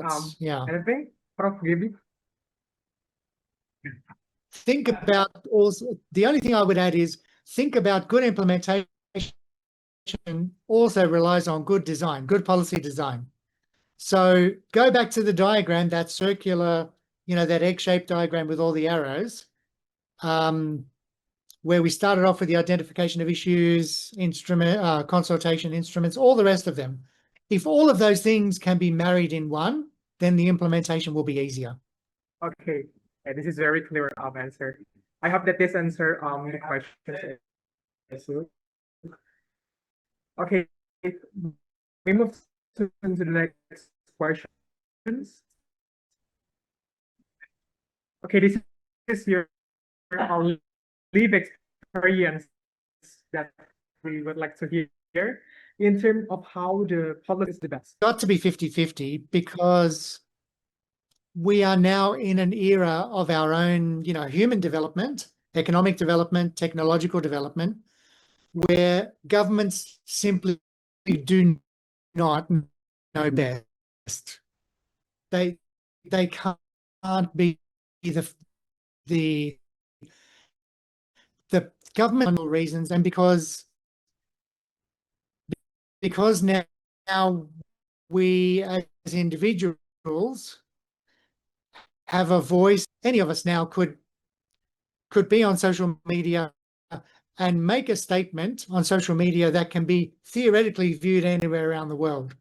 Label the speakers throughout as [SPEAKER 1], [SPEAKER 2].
[SPEAKER 1] results. Yeah.
[SPEAKER 2] Anything, Prof. Gibi?
[SPEAKER 1] Think about also, the only thing I would add is think about good implementation also relies on good design, good policy design. So go back to the diagram, that circular, that egg-shaped diagram with all the arrows, where we started off with the identification of issues, consultation instruments, all the rest of them. If all of those things can be married in one, then the implementation will be easier.
[SPEAKER 2] Okay, this is very clear answer. I hope that this answer the questions as well. Okay, we move to the next questions. Okay, this is your live experience that we would like to hear in terms of how the policy is the best.
[SPEAKER 1] Got to be 50-50 because we are now in an era of our own, human development, economic development, technological development, where governments simply do not know best. They can't be the government reasons, and because now we as individuals have a voice. Any of us now could be on social media and make a statement on social media that can be theoretically viewed anywhere around the world.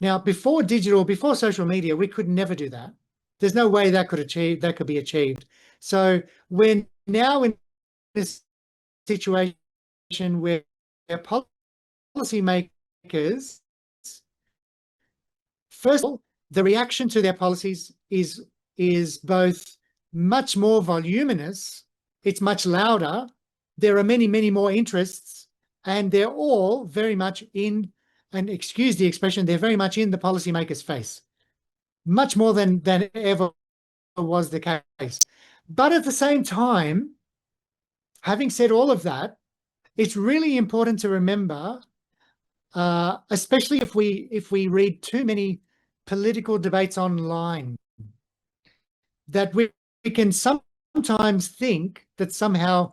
[SPEAKER 1] Now, before social media, we could never do that. There's no way that could be achieved. So we're now in this situation where policymakers, first of all, the reaction to their policies is both much more voluminous, it's much louder, there are many, many more interests, and they're all very much in, and excuse the expression, they're very much in the policymaker's face, much more than ever was the case. But at the same time, having said all of that, it's really important to remember, especially if we read too many political debates online, that we can sometimes think that somehow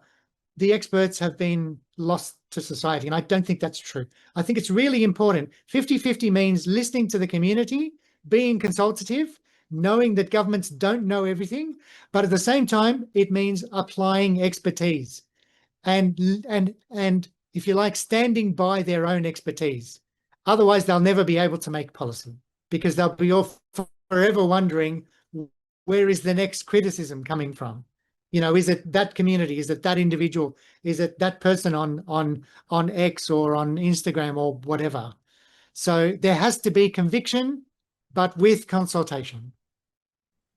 [SPEAKER 1] the experts have been lost to society. And I don't think that's true. I think it's really important. 50-50 means listening to the community, being consultative, knowing that governments don't know everything, but at the same time, it means applying expertise and if you like, standing by their own expertise. Otherwise, they'll never be able to make policy because they'll be all forever wondering, where is the next criticism coming from? Is it that community? Is it that individual? Is it that person on X or on Instagram or whatever? So there has to be conviction, but with consultation.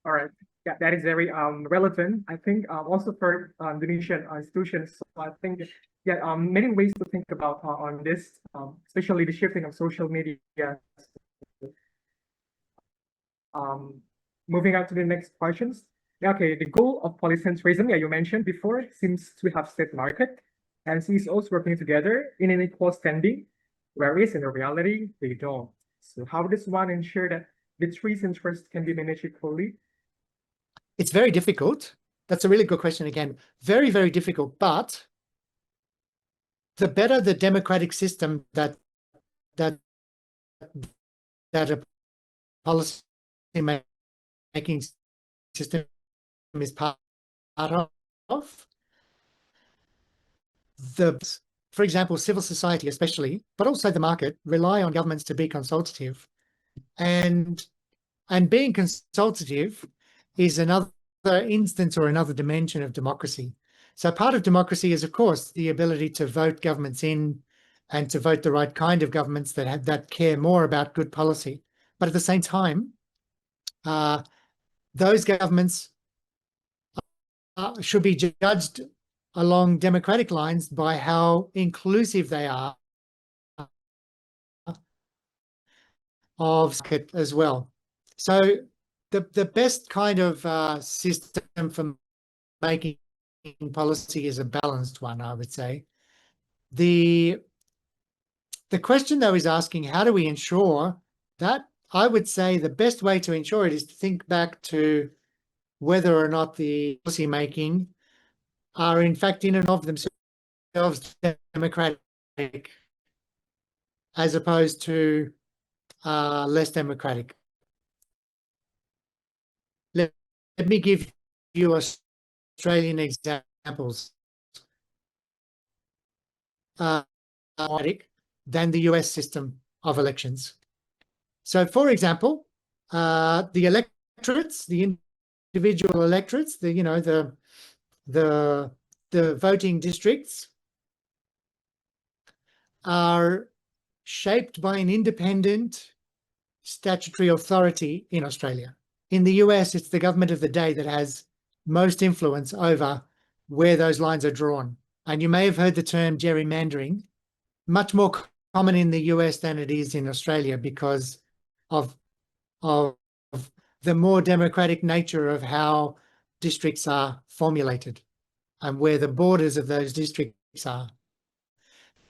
[SPEAKER 2] All right. Yeah, that is very relevant. I think also for Indonesian institutions. So I think many ways to think about on this, especially the shifting of social media. Moving on to the next questions. Okay, the goal of polycentrism, you mentioned before, seems to have state market and CSOs working together in an equal standing, whereas in the reality, they don't. So how does one ensure that the three interests can be managed equally?
[SPEAKER 1] It's very difficult. That's a really good question again. Very, very difficult. But the better the democratic system that a policy making system is part of, for example, civil society especially, but also the market, rely on governments to be consultative. And being consultative is another instance or another dimension of democracy. So part of democracy is, of course, the ability to vote governments in and to vote the right kind of governments that care more about good policy. But at the same time, those governments should be judged along democratic lines by how inclusive they are of it as well. So the best kind of system for making policy is a balanced one, I would say. The question, though, is asking, how do we ensure that I would say the best way to ensure it is to think back to whether or not the policy making are in fact in and of themselves democratic, as opposed to less democratic. Let me give you Australian examples. Than the US system of elections. So, for example, the electorates, the individual electorates, the voting districts are shaped by an independent statutory authority in Australia. In the US, it's the government of the day that has most influence over where those lines are drawn. And you may have heard the term gerrymandering, much more common in the US than it is in Australia because of the more democratic nature of how districts are formulated and where the borders of those districts are.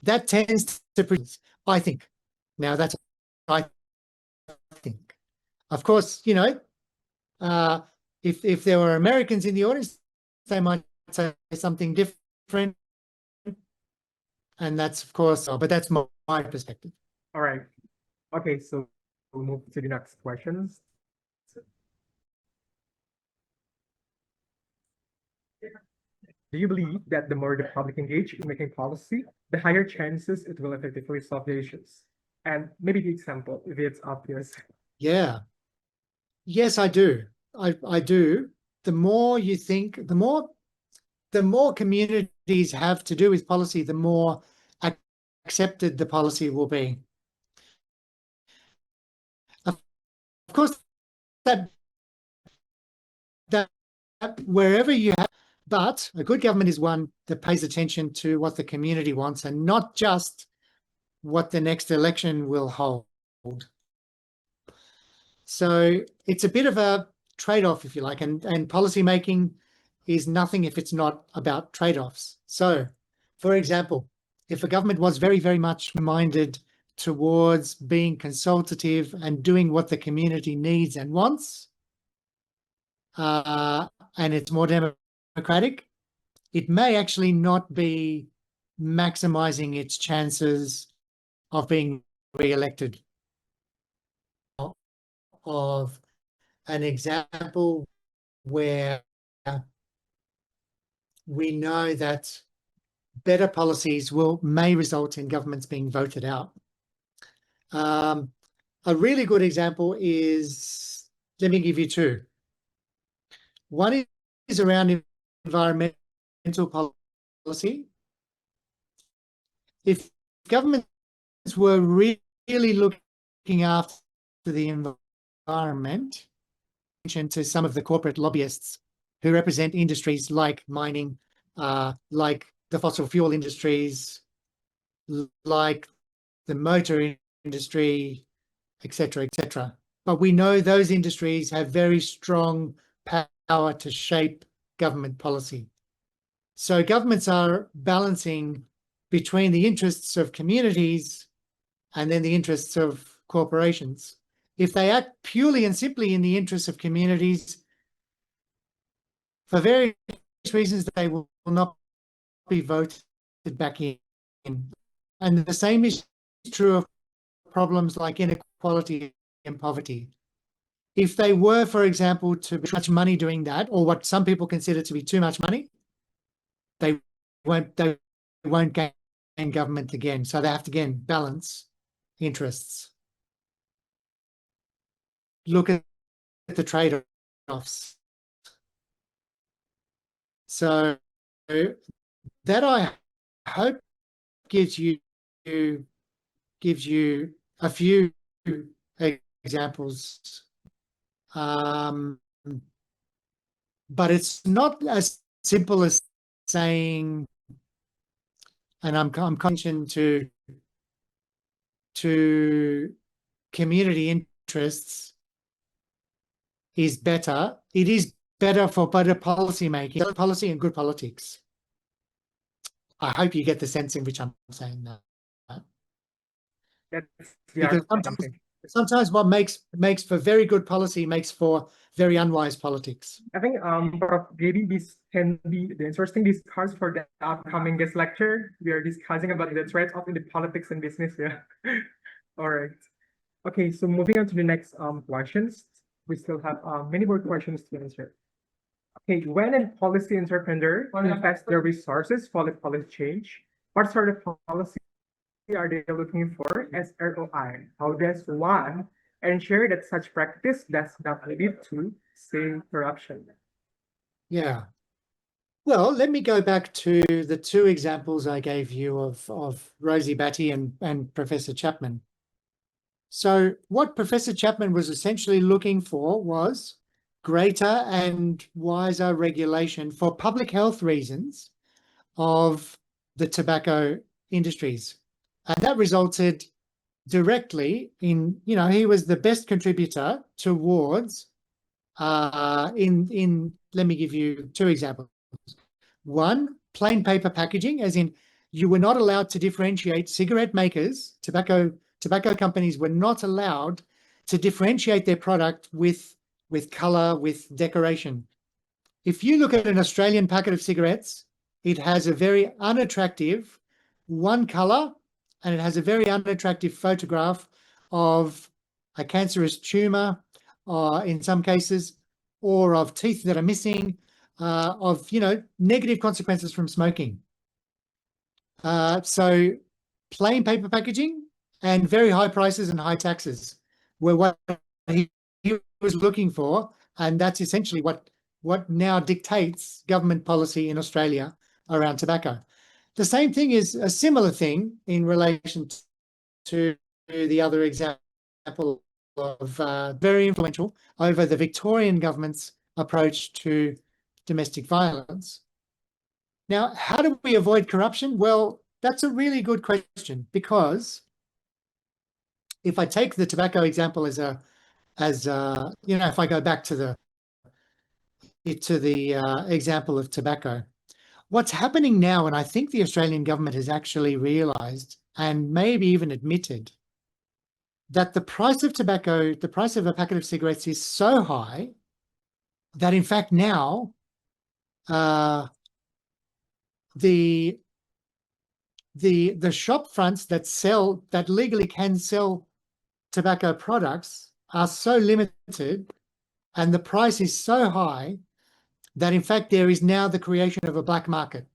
[SPEAKER 1] That tends to produce, I think. Now, that's I think. Of course, if there were Americans in the audience, they might say something different. And that's, of course, but that's my perspective.
[SPEAKER 2] All right. Okay, so we'll move to the next questions. Do you believe that the more the public engage in making policy, the higher chances it will effectively solve the issues? And maybe the example, if it's obvious.
[SPEAKER 1] Yeah. Yes, I do. I do. The more you think, the more communities have to do with policy, the more accepted the policy will be. Of course, that wherever you have, but a good government is one that pays attention to what the community wants and not just what the next election will hold. So it's a bit of a trade-off, if you like, and policy making is nothing if it's not about trade-offs. So, for example, if a government was very, very much minded towards being consultative and doing what the community needs and wants, and it's more democratic, it may actually not be maximizing its chances of being re-elected. Of an example where we know that better policies may result in governments being voted out. A really good example is, let me give you two. One is around environmental policy. If governments were really looking after the environment, to some of the corporate lobbyists who represent industries like mining, like the fossil fuel industries, like the motor industry, etc., etc. But we know those industries have very strong power to shape government policy. So governments are balancing between the interests of communities and then the interests of corporations. If they act purely and simply in the interests of communities, for various reasons, they will not be voted back in. And the same is true of problems like inequality and poverty. If they were, for example, to be much money doing that, or what some people consider to be too much money, they won't gain government again. So they have to, again, balance interests. Look at the trade-offs. So that, I hope, gives you a few examples, but it's not as simple as saying, and I'm conscious to community interests is better. It is better for better policy making, policy and good politics. I hope you get the sense in which I'm saying that.
[SPEAKER 2] That's
[SPEAKER 1] Because
[SPEAKER 2] something.
[SPEAKER 1] Sometimes what makes for very good policy makes for very unwise politics.
[SPEAKER 2] I think Prof. Maybe this can be the interesting discussion for the upcoming guest lecture. We are discussing about the trade-off in the politics and business. Yeah. All right. Okay, so moving on to the next questions. We still have many more questions to answer. Okay, when a policy entrepreneur invests their resources for the policy change, what sort of policy are they looking for as ROI? How does one ensure that such practice does not lead to, say, corruption?
[SPEAKER 1] Yeah. Well, let me go back to the two examples I gave you of Rosie Batty and Professor Chapman. So what Professor Chapman was essentially looking for was greater and wiser regulation for public health reasons of the tobacco industries. And that resulted directly in, he was the best contributor towards, let me give you two examples. One, plain paper packaging, as in you were not allowed to differentiate cigarette makers, tobacco companies were not allowed to differentiate their product with color, with decoration. If you look at an Australian packet of cigarettes, it has a very unattractive one color, and it has a very unattractive photograph of a cancerous tumor, in some cases, or of teeth that are missing, of negative consequences from smoking. So plain paper packaging and very high prices and high taxes were what he was looking for, and that's essentially what now dictates government policy in Australia around tobacco. The same thing is a similar thing in relation to the other example of very influential over the Victorian government's approach to domestic violence. Now, how do we avoid corruption? Well, that's a really good question, because if I take the tobacco example if I go back to the example of tobacco, what's happening now, and I think the Australian government has actually realised and maybe even admitted, that the price of tobacco, the price of a packet of cigarettes is so high that in fact now the shop fronts that legally can sell tobacco products are so limited, and the price is so high that in fact there is now the creation of a black market.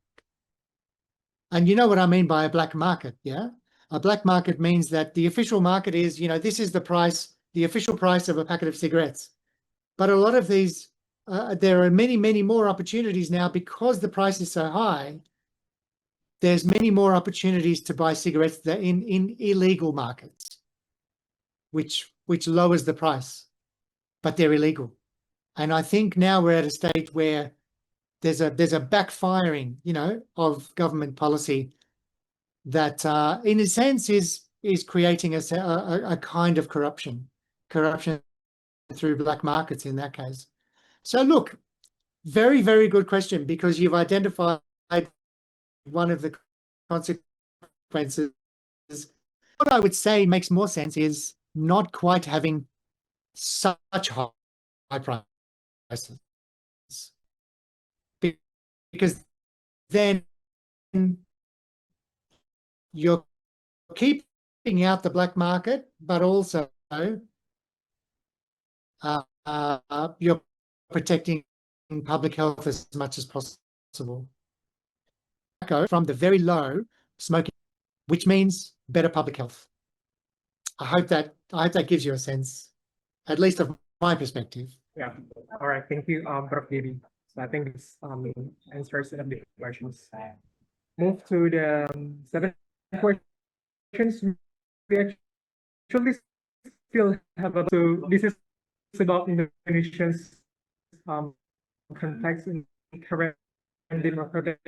[SPEAKER 1] And you know what I mean by a black market, yeah? A black market means that the official market is, this is the price, the official price of a packet of cigarettes. But a lot of these, there are many, many more opportunities now, because the price is so high. There's many more opportunities to buy cigarettes in illegal markets, which lowers the price, but they're illegal. And I think now we're at a stage where there's a backfiring, of government policy that, in a sense, is creating a kind of corruption through black markets in that case. So look, very, very good question, because you've identified one of the consequences. What I would say makes more sense is not quite having such high prices, because then you're keeping out the black market, but also you're protecting public health as much as possible. From the very low smoking, which means better public health. I hope that gives you a sense, at least of my perspective.
[SPEAKER 2] Yeah. All right. Thank you, Prof. Devi. So I think this answers some of the questions. Move to the seven questions. We actually still have about, so this is about Indonesia's context in current democratic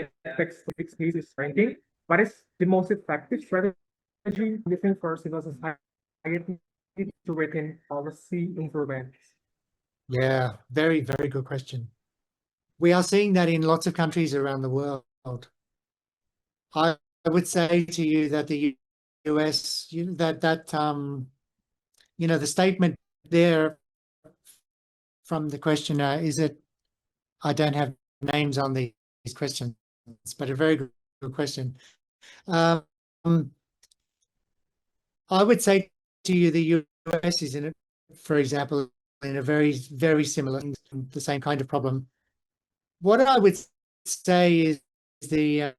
[SPEAKER 2] spaces ranking. What is the most effective strategy looking for civil society to retain policy improvements?
[SPEAKER 1] Yeah, very, very good question. We are seeing that in lots of countries around the world. I would say to you that the US, you know, the statement there from the questioner is that I don't have names on these questions, but a very good question. I would say to you, the US is in it, for example, in a very similar, the same kind of problem. What I would say is the